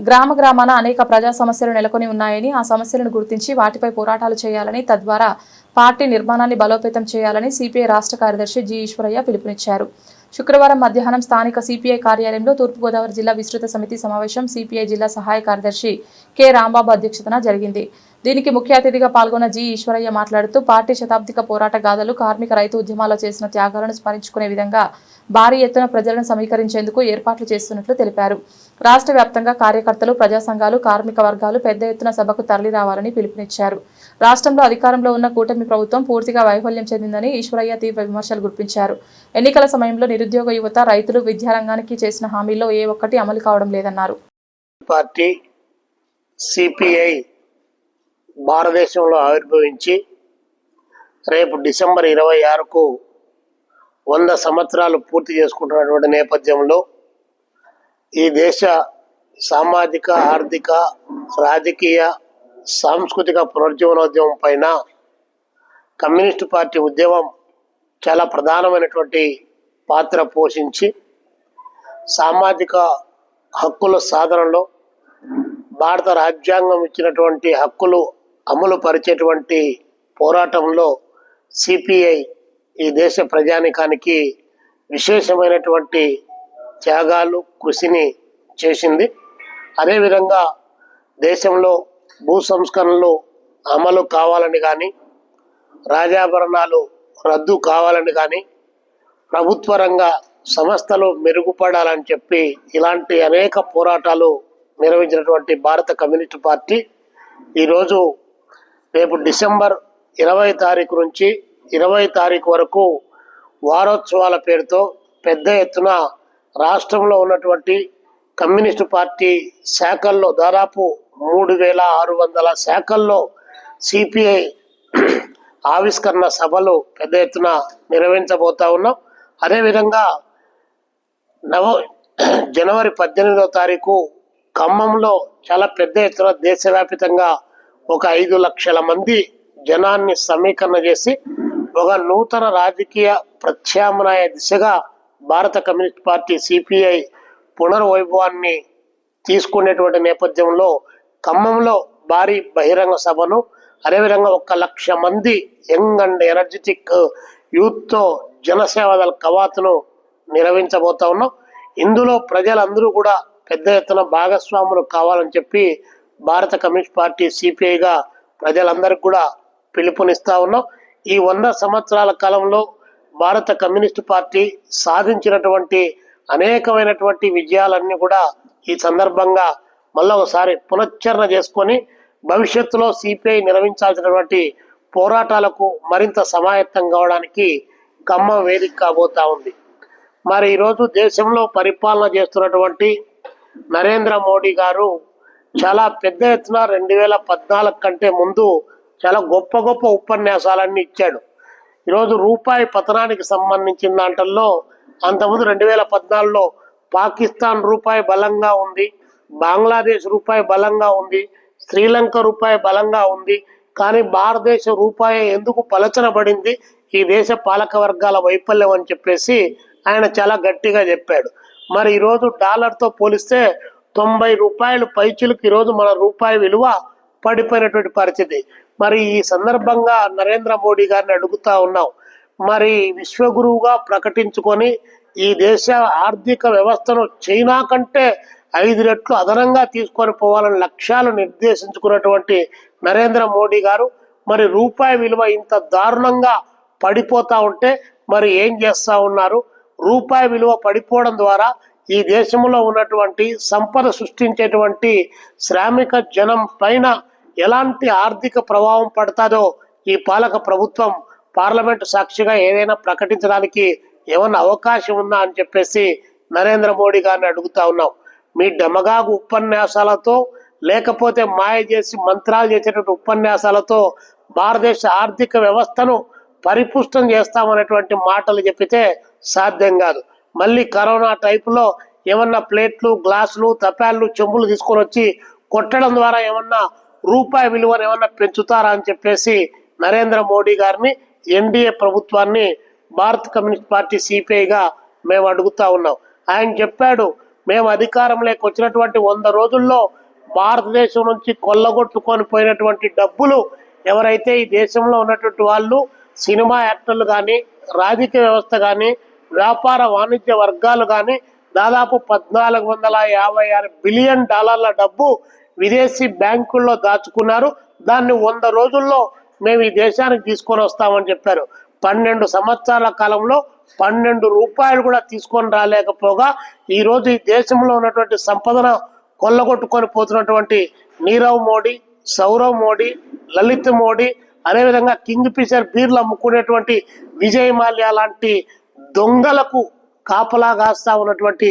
గ్రామాన అనేక ప్రజా సమస్యలు నెలకొని ఉన్నాయని, ఆ సమస్యలను గుర్తించి వాటిపై పోరాటాలు చేయాలని, తద్వారా పార్టీ నిర్మాణాన్ని బలోపేతం చేయాలని సిపిఐ రాష్ట్ర కార్యదర్శి జి ఈశ్వరయ్య పిలుపునిచ్చారు. శుక్రవారం మధ్యాహ్నం స్థానిక సిపిఐ కార్యాలయంలో తూర్పుగోదావరి జిల్లా విస్తృత సమితి సమావేశం సిపిఐ జిల్లా సహాయ కార్యదర్శి కె రాంబాబు అధ్యక్షతన జరిగింది. దీనికి ముఖ్య అతిథిగా పాల్గొన్న జి ఈశ్వరయ్య మాట్లాడుతూ, పార్టీ శతాబ్దిక పోరాట గాథలు, కార్మిక రైతు ఉద్యమాల్లో చేసిన త్యాగాలను స్మరించుకునే విధంగా భారీ ఎత్తున ప్రజలను సమీకరించేందుకు ఏర్పాట్లు చేస్తున్నట్లు తెలిపారు. రాష్ట్ర వ్యాప్తంగా కార్యకర్తలు, ప్రజా సంఘాలు, కార్మిక వర్గాలు పెద్ద ఎత్తున సభకు తరలిరావాలని పిలుపునిచ్చారు. రాష్ట్రంలో అధికారంలో ఉన్న కూటమి ప్రభుత్వం పూర్తిగా వైఫల్యం చెందిందని ఈశ్వరయ్య తీవ్ర విమర్శలు గుర్తించారు. ఎన్నికల సమయంలో నిరుద్యోగ యువత, రైతులు, విద్యారంగానికి చేసిన హామీల్లో ఏ ఒక్కటి అమలు కావడం లేదన్నారు. పార్టీ సిపిఐ భారతదేశంలో ఆవిర్భవించి రేపు డిసెంబర్ 26కు 100 సంవత్సరాలు పూర్తి చేసుకుంటున్నటువంటి నేపథ్యంలో ఈ దేశ సామాజిక, ఆర్థిక, రాజకీయ, సాంస్కృతిక పునరుజ్జీవనోద్యమం పైన కమ్యూనిస్టు పార్టీ ఉద్యమం చాలా ప్రధానమైనటువంటి పాత్ర పోషించి సామాజిక హక్కుల సాధనలో, భారత రాజ్యాంగం ఇచ్చినటువంటి హక్కులు అమలు పరిచేటువంటి పోరాటంలో సిపిఐ ఈ దేశ ప్రజానికానికి విశేషమైనటువంటి త్యాగాలు, కృషిని చేసింది. అదేవిధంగా దేశంలో భూ సంస్కరణలు అమలు కావాలని కానీ, రాజాభరణాలు రద్దు కావాలని కానీ, ప్రభుత్వ రంగ సంస్థలు మెరుగుపడాలని చెప్పి ఇలాంటి అనేక పోరాటాలు నిర్వహించినటువంటి భారత కమ్యూనిస్టు పార్టీ ఈరోజు రేపు డిసెంబర్ 20 తారీఖు నుంచి 20 తారీఖు వరకు వారోత్సవాల పేరుతో పెద్ద ఎత్తున రాష్ట్రంలో ఉన్నటువంటి కమ్యూనిస్టు పార్టీ శాఖల్లో దాదాపు 3600 శాఖల్లో సిపిఐ ఆవిష్కరణ సభలు పెద్ద ఎత్తున నిర్వహించబోతా ఉన్నాం. అదేవిధంగా జనవరి 18వ తారీఖు ఖమ్మంలో చాలా పెద్ద ఎత్తున దేశవ్యాప్తంగా ఒక 5 లక్షల మంది జనాన్ని సమీకరణ చేసి ఒక నూతన రాజకీయ ప్రత్యామ్నాయ దిశగా భారత కమ్యూనిస్ట్ పార్టీ సిపిఐ పునర్వైభవాన్ని తీసుకునేటువంటి నేపథ్యంలో ఖమ్మంలో భారీ బహిరంగ సభను, అదేవిధంగా 1 లక్ష మంది యంగ్ అండ్ ఎనర్జెటిక్ యూత్తో జనసేవదళ కవాతును నిర్వహించబోతా ఉన్నాం. ఇందులో ప్రజలందరూ కూడా పెద్ద ఎత్తున భాగస్వాములు కావాలని చెప్పి భారత కమ్యూనిస్ట్ పార్టీ సిపిఐగా ప్రజలందరికీ కూడా పిలుపునిస్తా ఉన్నాం. ఈ 100 సంవత్సరాల కాలంలో భారత కమ్యూనిస్టు పార్టీ సాధించినటువంటి అనేకమైనటువంటి విజయాలన్నీ కూడా ఈ సందర్భంగా మళ్ళీ ఒకసారి పునశ్చరణ చేసుకొని భవిష్యత్తులో సిపిఐ నిర్వహించాల్సినటువంటి పోరాటాలకు మరింత సమాయత్తం కావడానికి ఖమ్మం వేదిక కాబోతా ఉంది. మరి ఈరోజు దేశంలో పరిపాలన చేస్తున్నటువంటి నరేంద్ర మోడీ గారు చాలా పెద్ద ఎత్తున 2014 కంటే ముందు చాలా గొప్ప గొప్ప ఉపన్యాసాలన్నీ ఇచ్చాడు. ఈరోజు రూపాయి పతనానికి సంబంధించిన దాంట్లో అంతకుముందు 2014లో పాకిస్తాన్ రూపాయి బలంగా ఉంది, బంగ్లాదేశ్ రూపాయి బలంగా ఉంది, శ్రీలంక రూపాయి బలంగా ఉంది, కానీ భారతదేశ రూపాయి ఎందుకు పలచనబడింది, ఈ దేశ పాలక వర్గాల వైఫల్యం అని చెప్పేసి ఆయన చాలా గట్టిగా చెప్పాడు. మరి ఈరోజు డాలర్తో పోలిస్తే 90 రూపాయలు పైచులకు ఈరోజు మన రూపాయి విలువ పడిపోయినటువంటి పరిస్థితి. మరి ఈ సందర్భంగా నరేంద్ర మోడీ గారిని అడుగుతా ఉన్నాం, మరి విశ్వగురువుగా ప్రకటించుకొని ఈ దేశ ఆర్థిక వ్యవస్థను చైనా కంటే 5 రెట్లు అదనంగా తీసుకొని పోవాలని లక్ష్యాలు నిర్దేశించుకున్నటువంటి నరేంద్ర మోడీ గారు మరి రూపాయి విలువ ఇంత దారుణంగా పడిపోతా ఉంటే మరి ఏం చేస్తా ఉన్నారు? రూపాయి విలువ పడిపోవడం ద్వారా ఈ దేశంలో ఉన్నటువంటి సంపద సృష్టించేటువంటి శ్రామిక జనం పైన ఎలాంటి ఆర్థిక ప్రభావం పడుతుందో ఈ పాలక ప్రభుత్వం పార్లమెంటు సాక్షిగా ఏదైనా ప్రకటించడానికి ఏమన్నా అవకాశం ఉందా అని చెప్పేసి నరేంద్ర మోడీ గారిని అడుగుతా ఉన్నాం. మీ డెమగాగు ఉపన్యాసాలతో, లేకపోతే మాయ చేసి మంత్రాలు చేసేటువంటి ఉపన్యాసాలతో భారతదేశ ఆర్థిక వ్యవస్థను పరిపుష్టం చేస్తామనేటువంటి మాటలు చెప్పితే సాధ్యం కాదు. మళ్ళీ కరోనా టైపులో ఏమన్నా ప్లేట్లు, గ్లాసులు, తపాళ్ళు, చెంబులు తీసుకొని వచ్చి కొట్టడం ద్వారా ఏమన్నా రూపాయి విలువను ఏమన్నా పెంచుతారా అని చెప్పేసి నరేంద్ర మోడీ గారిని, ఎన్డీఏ ప్రభుత్వాన్ని భారత కమ్యూనిస్ట్ పార్టీ సిపిఐగా మేము అడుగుతా ఉన్నాం. ఆయన చెప్పాడు, మేము అధికారంలోకి వచ్చినటువంటి 100 రోజుల్లో భారతదేశం నుంచి కొల్లగొట్టుకొని పోయినటువంటి డబ్బులు ఎవరైతే ఈ దేశంలో ఉన్నటువంటి వాళ్ళు సినిమా యాక్టర్లు కానీ, రాజకీయ వ్యవస్థ కానీ, వ్యాపార వాణిజ్య వర్గాలు కానీ దాదాపు 1456 బిలియన్ డాలర్ల డబ్బు విదేశీ బ్యాంకుల్లో దాచుకున్నారు. దాన్ని 100 రోజుల్లో మేము ఈ దేశానికి తీసుకొని వస్తామని చెప్పారు. 12 సంవత్సరాల కాలంలో 12 రూపాయలు కూడా తీసుకొని రాలేకపోగా ఈరోజు ఈ దేశంలో ఉన్నటువంటి సంపదను కొల్లగొట్టుకొని పోతున్నటువంటి నీరవ్ మోడీ, సౌరవ్ మోడీ, లలిత్ మోడీ, అదేవిధంగా కింగ్ ఫిషర్ బీర్లు అమ్ముకునేటువంటి విజయ్ మాల్యా లాంటి దొంగలకు కాపలా కాస్తా ఉన్నటువంటి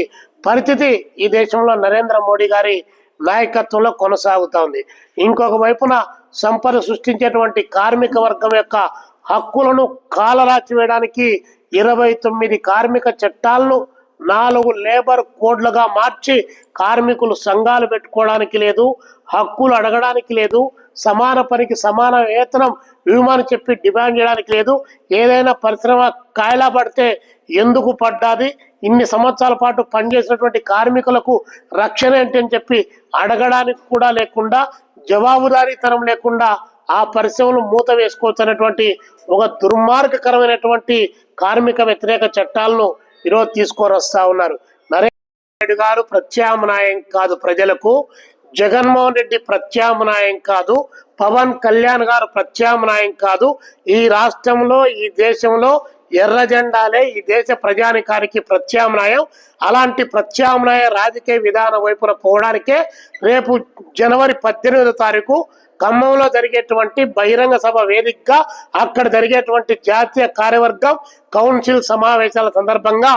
పరిస్థితి ఈ దేశంలో నరేంద్ర మోడీ గారి నాయకత్వంలో కొనసాగుతా ఉంది. ఇంకొక వైపున సంపద సృష్టించేటువంటి కార్మిక వర్గం యొక్క హక్కులను కాలరాచి వేయడానికి 29 కార్మిక చట్టాలను 4 లేబర్ కోడ్లుగా మార్చి కార్మికులు సంఘాలు పెట్టుకోవడానికి లేదు, హక్కులు అడగడానికి లేదు, సమాన పనికి సమాన వేతనం ఇవ్వమని చెప్పి డిమాండ్ చేయడానికి లేదు. ఏదైనా పరిశ్రమ కాయలా పడితే ఎందుకు పడ్డాది, ఇన్ని సంవత్సరాల పాటు పనిచేసినటువంటి కార్మికులకు రక్షణ ఏంటి అని చెప్పి అడగడానికి కూడా లేకుండా, జవాబుదారీతనం లేకుండా ఆ పరిశ్రమలు మూత వేసుకోవచ్చు అనేటువంటి ఒక దుర్మార్గకరమైనటువంటి కార్మిక వ్యతిరేక చట్టాలను ఈరోజు తీసుకొని వస్తా ఉన్నారు. నరేంద్ర మోడీ గారు ప్రత్యామ్నాయం కాదు ప్రజలకు, జగన్మోహన్ రెడ్డి ప్రత్యామ్నాయం కాదు, పవన్ కళ్యాణ్ గారు ప్రత్యామ్నాయం కాదు. ఈ రాష్ట్రంలో, ఈ దేశంలో ఎర్ర జెండాలే ఈ దేశ ప్రజానికానికి ప్రత్యామ్నాయం. అలాంటి ప్రత్యామ్నాయ రాజకీయ విధానం వైపున పోవడానికే రేపు జనవరి 18వ తారీఖు ఖమ్మంలో జరిగేటువంటి బహిరంగ సభ వేదికగా అక్కడ జరిగేటువంటి జాతీయ కార్యవర్గం కౌన్సిల్ సమావేశాల సందర్భంగా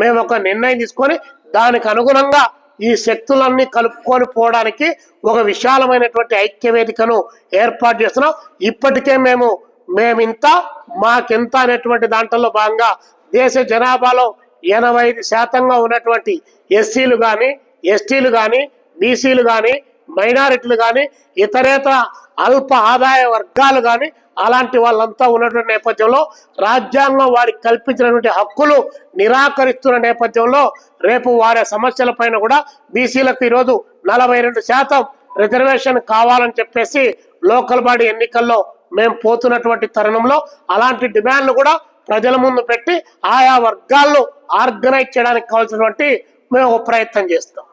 మేము ఒక నిర్ణయం తీసుకొని దానికి అనుగుణంగా ఈ శక్తులన్నీ కలుపుకొని పోవడానికి ఒక విశాలమైనటువంటి ఐక్య వేదికను ఏర్పాటు చేస్తున్నాం. ఇప్పటికే మేమింత మాకెంత అనేటువంటి దాంట్లో భాగంగా దేశ జనాభాలో 85% ఉన్నటువంటి ఎస్సీలు కానీ, ఎస్టీలు కానీ, బీసీలు కానీ, మైనారిటీలు కానీ, ఇతరేతర అల్ప ఆదాయ వర్గాలు కానీ అలాంటి వాళ్ళంతా ఉన్నటువంటి నేపథ్యంలో రాజ్యాంగం వారికి కల్పించినటువంటి హక్కులు నిరాకరిస్తున్న నేపథ్యంలో రేపు వారి సమస్యల పైన కూడా బీసీలకు ఈరోజు 42% రిజర్వేషన్ కావాలని చెప్పేసి లోకల్ బాడీ ఎన్నికల్లో మేము పోతున్నటువంటి తరుణంలో అలాంటి డిమాండ్లు కూడా ప్రజల ముందు పెట్టి ఆయా వర్గాలను ఆర్గనైజ్ చేయడానికి కావాల్సినటువంటి మేము ఒక ప్రయత్నం చేస్తాం.